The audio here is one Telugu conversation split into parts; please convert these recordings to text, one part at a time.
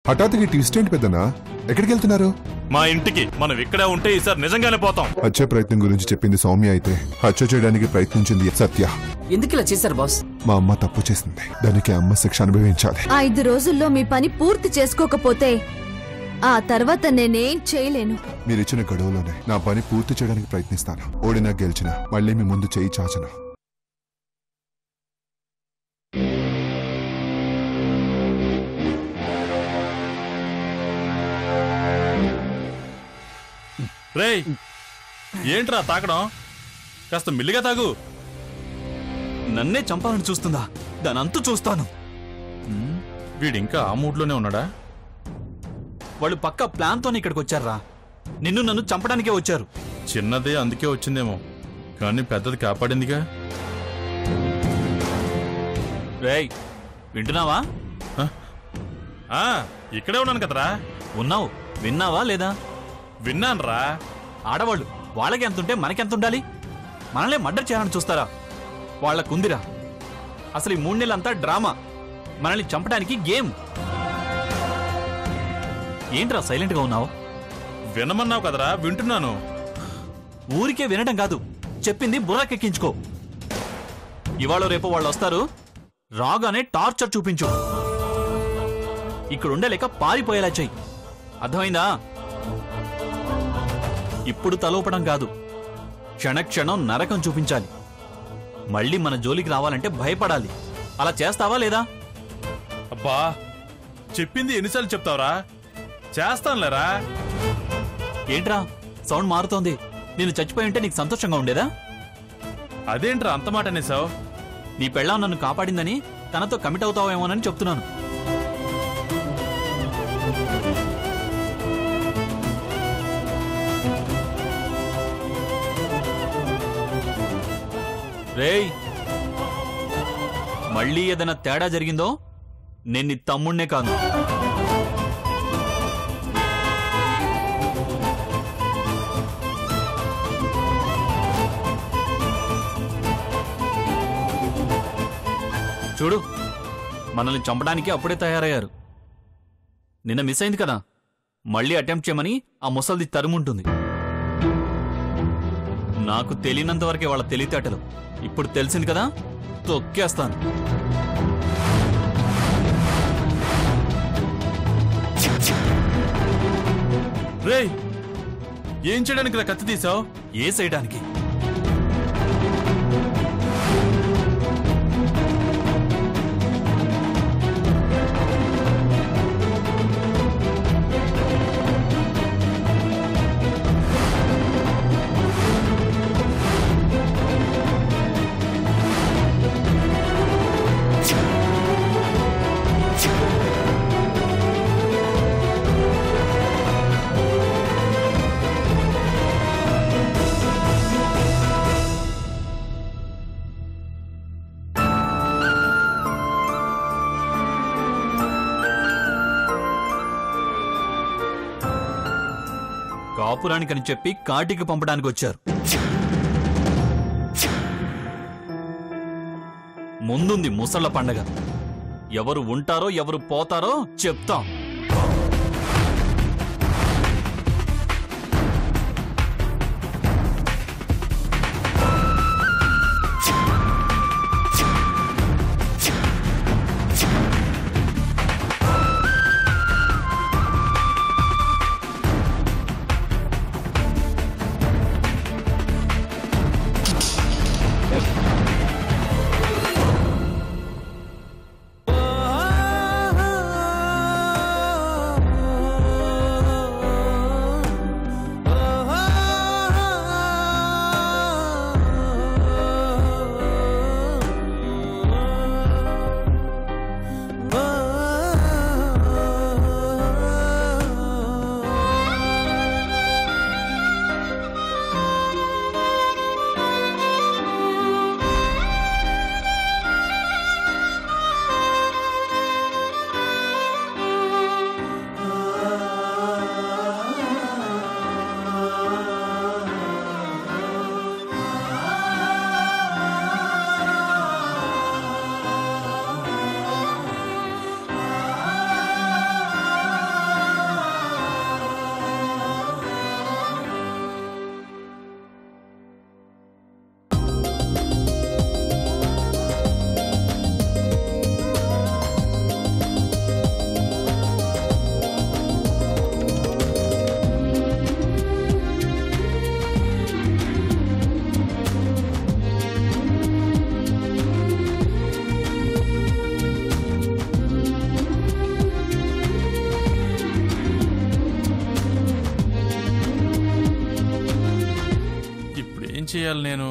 హఠాత్తుగా ట్విస్ట్ ఏంటి పెద్దనా? ఎక్కడికి వెళ్తున్నారు? మా ఇంటికి. మనం ఇక్కడే ఉంటే ఈసారి నిజంగానే పోతాం. హత్య ప్రయత్నం గురించి చెప్పింది సౌమ్య అయితే హత్య చేయడానికి ప్రయత్నించింది సత్య. ఎందుకు ఇలా చేశారు బాస్? మా అమ్మ తప్పు చేసింది, దానికి అమ్మ శిక్ష అనుభవించాలి. 5 రోజుల్లో మీ పని పూర్తి చేసుకోకపోతే ఆ తర్వాత నేనేం చేయలేను. మీరిచ్చిన గడువులోనే నా పని పూర్తి చేయడానికి ప్రయత్నిస్తాను. ఓడినా గెలిచినా మళ్ళీ మీ ముందు చేయి చాచను. రేయ్, ఏంట్రా తాకడం? కాస్త మిల్లిగా తాగు. నన్నే చంపాలని చూస్తుందా? దానంతు చూస్తాను. వీడింకా ఆ మూడ్లోనే ఉన్నాడా? వాళ్ళు పక్క ప్లాన్తోనే ఇక్కడికి వచ్చారా? నిన్ను నన్ను చంపడానికే వచ్చారు. చిన్నదే అందుకే వచ్చిందేమో, కానీ పెద్దది కాపాడిందిగా. రేయ్, వింటున్నావా? ఇక్కడే ఉన్నాను కదరా. ఉన్నావు, విన్నావా లేదా? విన్నాన్రా. ఆడవాళ్ళు వాళ్ళకి ఎంతుంటే మనకెంతుండాలి? మనల్ని మర్డర్ చేయాలని చూస్తారా? వాళ్ళకుందిరా. అసలు ఈ 3 నెలలంతా డ్రామా, మనల్ని చంపడానికి గేమ్. ఏంట్రా సైలెంట్గా ఉన్నావు? వినమన్నావు కదరా, వింటున్నాను. ఊరికే వినటం కాదు, చెప్పింది బుర్రకెక్కించుకో. ఇవాళ రేపు వాళ్ళు వస్తారు, రాగానే టార్చర్ చూపించు. ఇక్కడుండలేక పారిపోయేలా చెయ్యి. అర్థమైందా? ఇప్పుడు తలోపడం కాదు, క్షణక్షణం నరకం చూపించాలి. మళ్ళీ మన జోలికి రావాలంటే భయపడాలి. అలా చేస్తావా లేదా? అబ్బా, చెప్పింది ఎన్నిసార్లు చెప్తావురా? చేస్తానులేరా. ఏంట్రా సౌండ్ మారుతోంది? నేను చచ్చిపోయి ఉంటే నీకు సంతోషంగా ఉండేదా? అదేంట్రా అంత మాట అనేసావు? నీ పెళ్ళాం నన్ను కాపాడిందని తనతో కమిట్ అవుతావేమోనని చెప్తున్నాను. రేయ్, మళ్ళీ ఏదైనా తేడా జరిగిందో నేను నీ తమ్ముణ్ణే కాదు. చూడు, మనల్ని చంపడానికి అప్పుడే తయారయ్యారు. నిన్న మిస్ అయింది కదా, మళ్ళీ అటెంప్ట్ చేయమని ఆ ముసల్ది తరుముంటుంది. నాకు తెలియనంత వరకే వాళ్ళ తెలివితేటలు. ఇప్పుడు తెలిసింది కదా, తొక్కేస్తాను. రేయ్, ఏం చేయడానికి కత్తి తీసావు? ఏ చేయడానికి? కాపురానికని చెప్పి కాటికి పంపడానికి వచ్చారు. ముందుంది ముసళ్ల పండగ. ఎవరు ఉంటారో ఎవరు పోతారో చెప్తాం. చేయాలి నేను?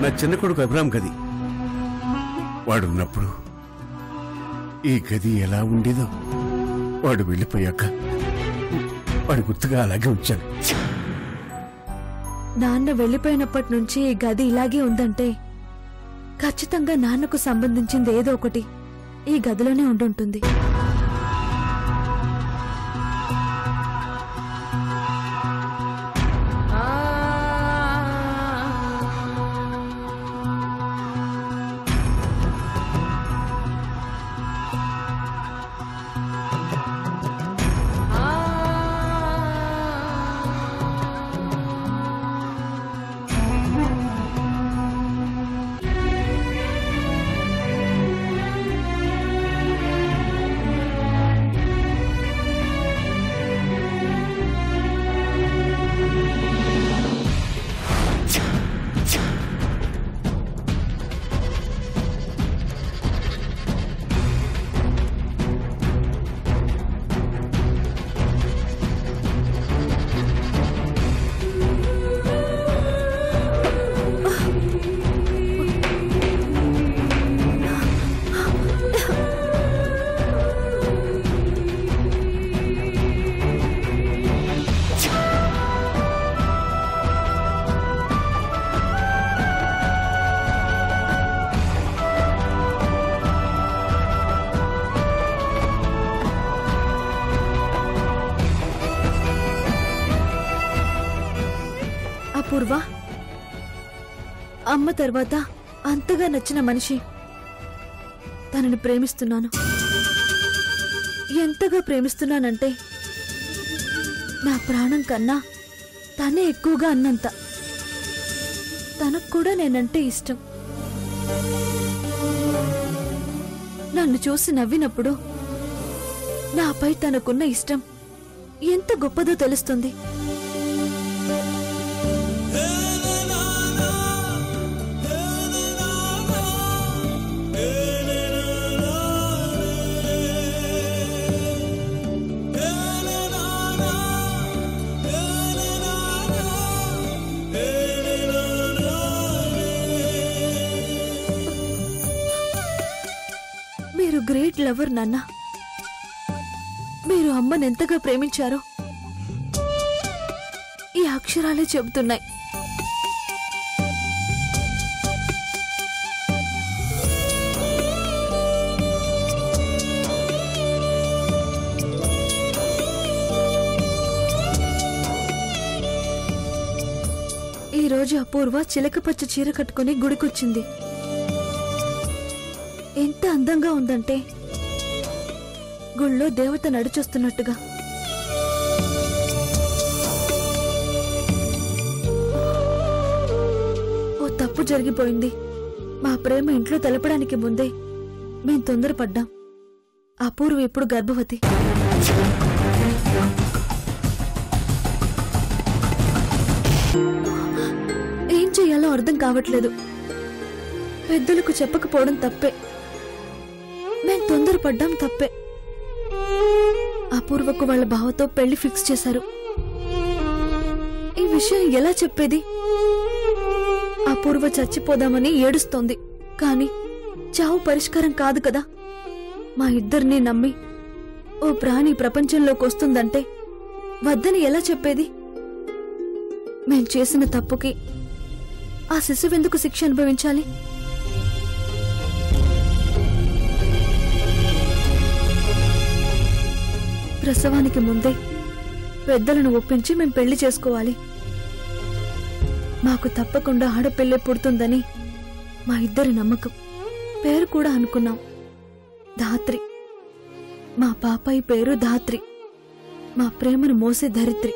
నా చిన్న కొడుకు అబ్రామ్ గది. వాడున్నప్పుడు ఈ గది ఎలా ఉండేదో వాడు వెళ్ళిపోయాక వాడు గుర్తుగా అలాగే ఉంచాను. నాన్న వెళ్ళిపోయినప్పటి నుంచి ఈ గది ఇలాగే ఉందంటే ఖచ్చితంగా నాన్నకు సంబంధించింది ఏదో ఒకటి ఈ గదిలోనే ఉండుంటుంది. అపూర్వ, అమ్మ తర్వాత అంతగా నచ్చిన మనిషి. తనని ప్రేమిస్తున్నాను. ఎంతగా ప్రేమిస్తున్నానంటే నా ప్రాణం కన్నా తనే ఎక్కువగా అన్నంత. తనకు కూడా నేనంటే ఇష్టం. నన్ను చూసి నవ్వినప్పుడు నాపై తనకున్న ఇష్టం ఎంత గొప్పదో తెలుస్తుంది. మీరు గ్రేట్ లవర్ నాన్న. మీరు అమ్మని ఎంతగా ప్రేమించారో ఈ అక్షరాలే చెబుతున్నాయి. ఈరోజు అపూర్వ చిలకపచ్చ చీర కట్టుకుని గుడికొచ్చింది. ఎంత అందంగా ఉందంటే గుళ్ళో దేవత నడిచొస్తున్నట్టుగా. ఓ తప్పు జరిగిపోయింది. మా ప్రేమ ఇంట్లో తెలపడానికి ముందే మేం తొందరపడ్డాం. అపూర్వ ఇప్పుడు గర్భవతి. ఏం చెయ్యాలో అర్థం కావట్లేదు. పెద్దలకు చెప్పకపోవడం తప్పే. మేం తొందరపడ్డాం తప్పే. అపూర్వకు వాళ్ళ బావతో పెళ్లి ఫిక్స్ చేశారు. ఈ విషయం ఎలా చెప్పేది? అపూర్వ చచ్చిపోదామని ఏడుస్తోంది. కాని చావు పరిష్కారం కాదు కదా. మా ఇద్దరిని నమ్మి ఓ ప్రాణి ప్రపంచంలోకి వస్తుందంటే వద్దని ఎలా చెప్పేది? మేం చేసిన తప్పుకి ఆ శిశువెందుకు శిక్ష అనుభవించాలి? ప్రసవానికి ముందే పెద్దలను ఒప్పించి మేం పెళ్లి చేసుకోవాలి. మాకు తప్పకుండా ఆడపిల్లే పుడుతుందని మా ఇద్దరి నమ్మకం. పేరు కూడా అనుకున్నాం, ధాత్రి. మా పాపాయి పేరు ధాత్రి, మా ప్రేమను మోసే ధరిత్రి.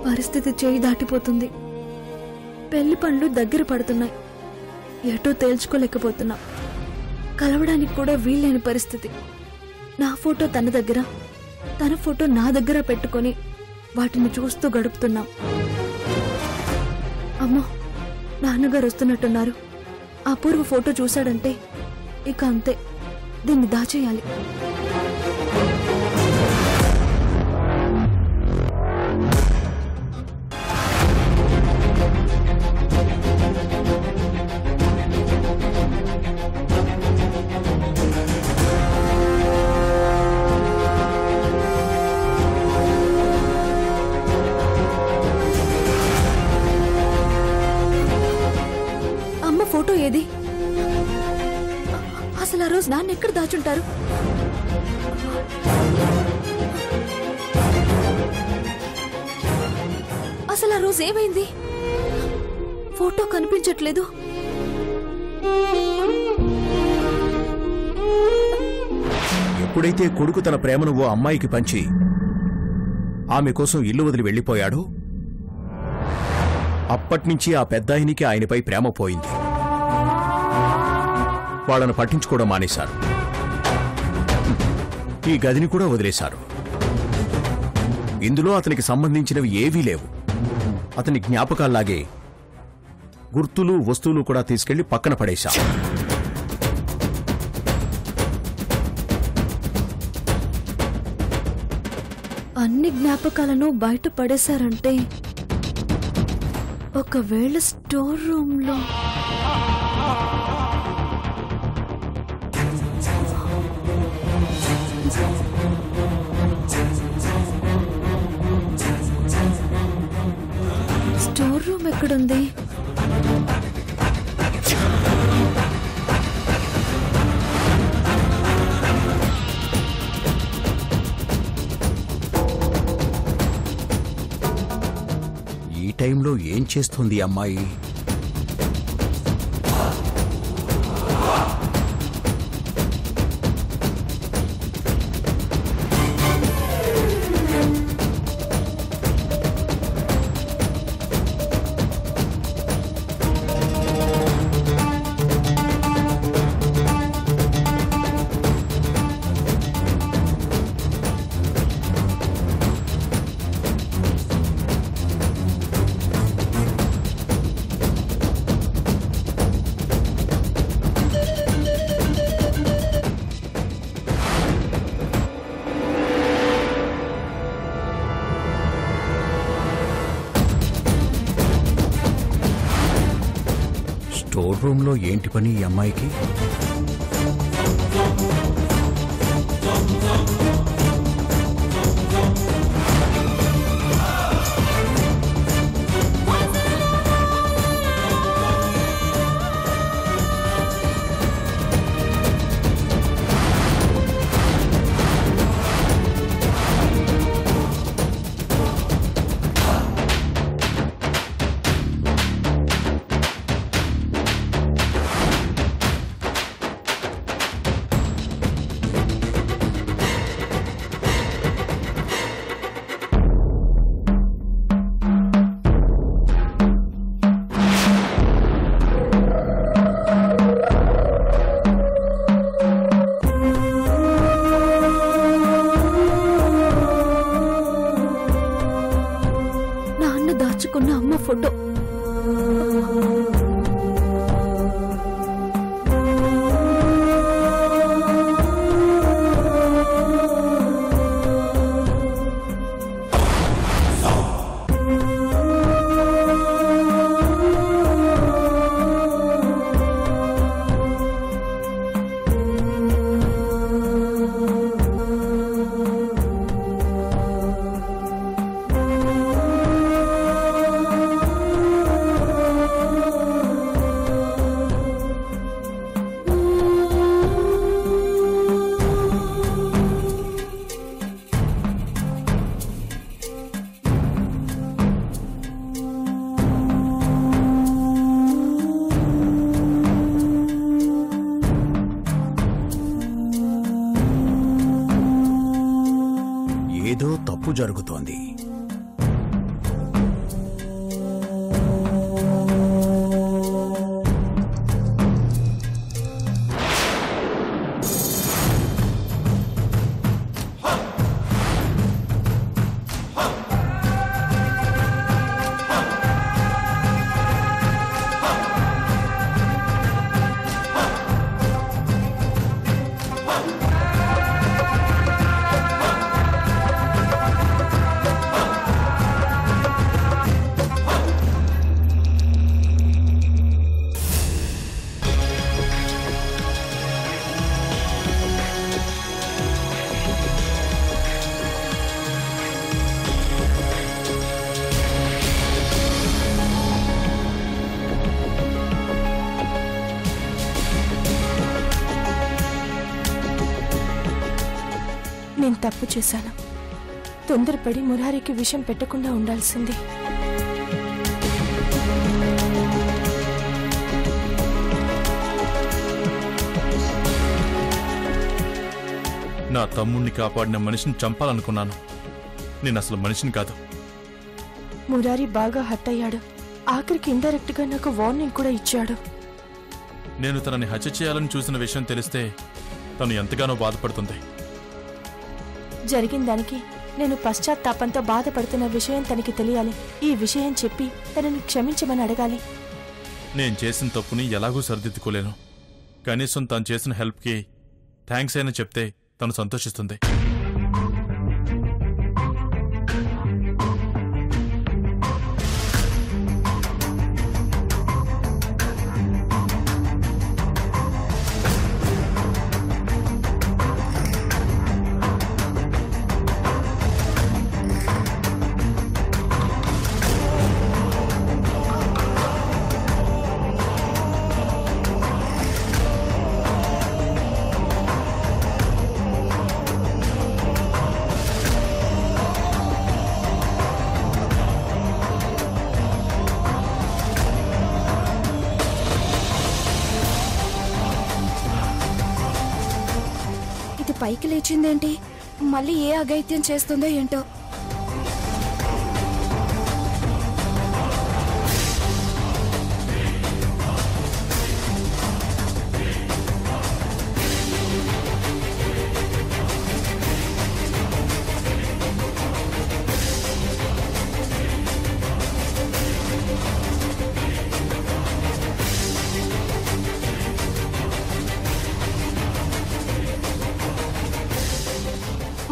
పరిస్థితి చేయి దాటిపోతుంది. పెళ్లి పనులు దగ్గర పడుతున్నాయి. ఎటో తేల్చుకోలేకపోతున్నాం. కలవడానికి కూడా వీల్లేని పరిస్థితి. నా ఫోటో తన దగ్గర, తన ఫోటో నా దగ్గర పెట్టుకొని వాటిని చూస్తూ గడుపుతున్నాం. అమ్మో, నాన్నగారు వస్తున్నట్టున్నారు. అపూర్వ ఫోటో చూశాడంటే ఇక అంతే, దీన్ని దాచేయాలి. ఫోటో ఏది? అసలు ఆ రోజు నాన్న ఎక్కడ దాచుంటారు? అసలు ఆ రోజు ఏమైంది? ఫోటో కనిపించట్లేదు. ఎప్పుడైతే కొడుకు తన ప్రేమను ఓ అమ్మాయికి పంచి ఆమె కోసం ఇల్లు వదిలి వెళ్లిపోయాడో అప్పట్నుంచి ఆ పెద్దాయనికి ఆయనపై ప్రేమ పోయింది. వాళ్ళను పట్టించుకోవడం మానేశారు. ఈ గదిని కూడా వదిలేశారు. ఇందులో అతనికి సంబంధించినవి ఏవీ లేవు. అతని జ్ఞాపకాల్లాగే గుర్తులు, వస్తువులు కూడా తీసుకెళ్లి పక్కన పడేశాం. అన్ని జ్ఞాపకాలను బయట పడేశారంటే ఒకవేళ స్టోర్ రూమ్ లో స్టోర్ రూమ్ ఎక్కడుంది? ఈ టైంలో ఏం చేస్తుంది అమ్మాయి? స్టోర్ రూమ్లో ఏంటి పని ఈ అమ్మాయికి? దాచుకున్న అమ్మ ఫోటో. జరుగుతోంది. నేను తప్పు చేశాను. తొందరపడి మురారికి విషయం పెట్టకుండా ఉండాల్సింది. నా తమ్ముణ్ణి కాపాడిన మనిషిని చంపాలనుకున్నాను. నేను అసలు మనిషిని కాదు. మురారి బాగా హట్ అయ్యాడు. ఆఖరికి ఇండైరెక్ట్ గా నాకు వార్నింగ్ కూడా ఇచ్చాడు. నేను తనని హత్య చేయాలని చూసిన విషయం తెలిస్తే తను ఎంతగానో బాధపడుతుంది. జరిగిన దానికి నేను పశ్చాత్తాపంతో బాధపడుతున్న విషయం తనకి తెలియాలి. ఈ విషయం చెప్పి తనని క్షమించమని అడగాలి. నేను చేసిన తప్పుని ఎలాగూ సరిదిద్దుకోలేను. కనీసం తను చేసిన హెల్ప్కి థ్యాంక్స్ అయినా చెప్తే తను సంతోషిస్తుంది. పైకి లేచిందేంటి? మళ్ళీ ఏ అఘాయిత్యం చేస్తుందో ఏంటో.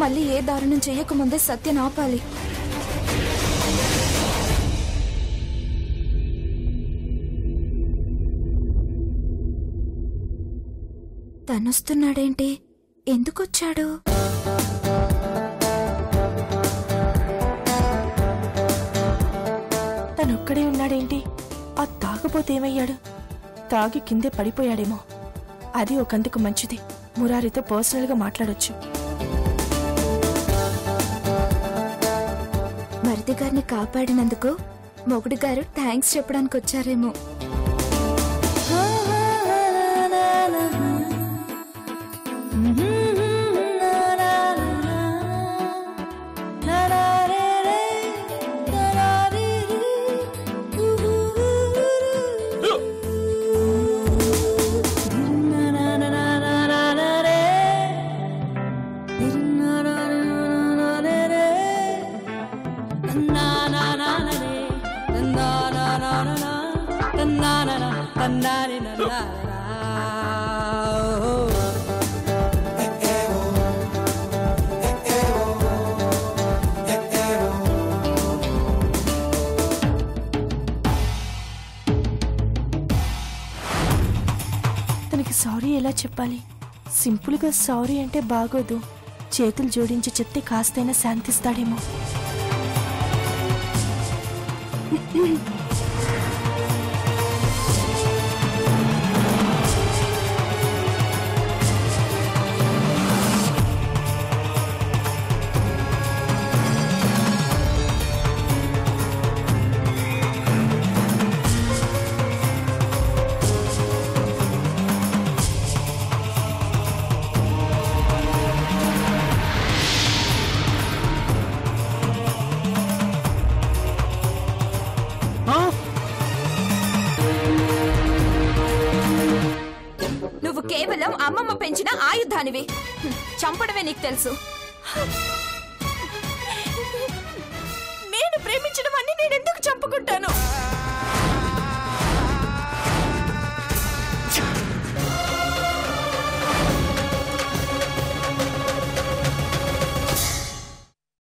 మళ్ళీ ఏ దారుణం చెయ్యకముందే సత్యను ఆపాలి. తనొస్తున్నాడేంటి? ఎందుకొచ్చాడు? తనొక్కడే ఉన్నాడేంటి? ఆ తాగపోతే ఏమయ్యాడు? తాగి కిందే పడిపోయాడేమో. అది ఒకందుకు మంచిది. మురారితో పర్సనల్ గా మాట్లాడొచ్చు. మరిది గారిని కాపాడినందుకు మొగుడు గారు థ్యాంక్స్ చెప్పడానికి వచ్చారేమో. తనకి సారీ ఎలా చెప్పాలి? సింపుల్ గా సారీ అంటే బాగోదు. చేతులు జోడించి చెప్తే కాస్తైనా శాంతిస్తాడేమో. కేవలం అమ్మమ్మ పెంచిన ఆయుధానివి. చంపడమే నీకు తెలుసు.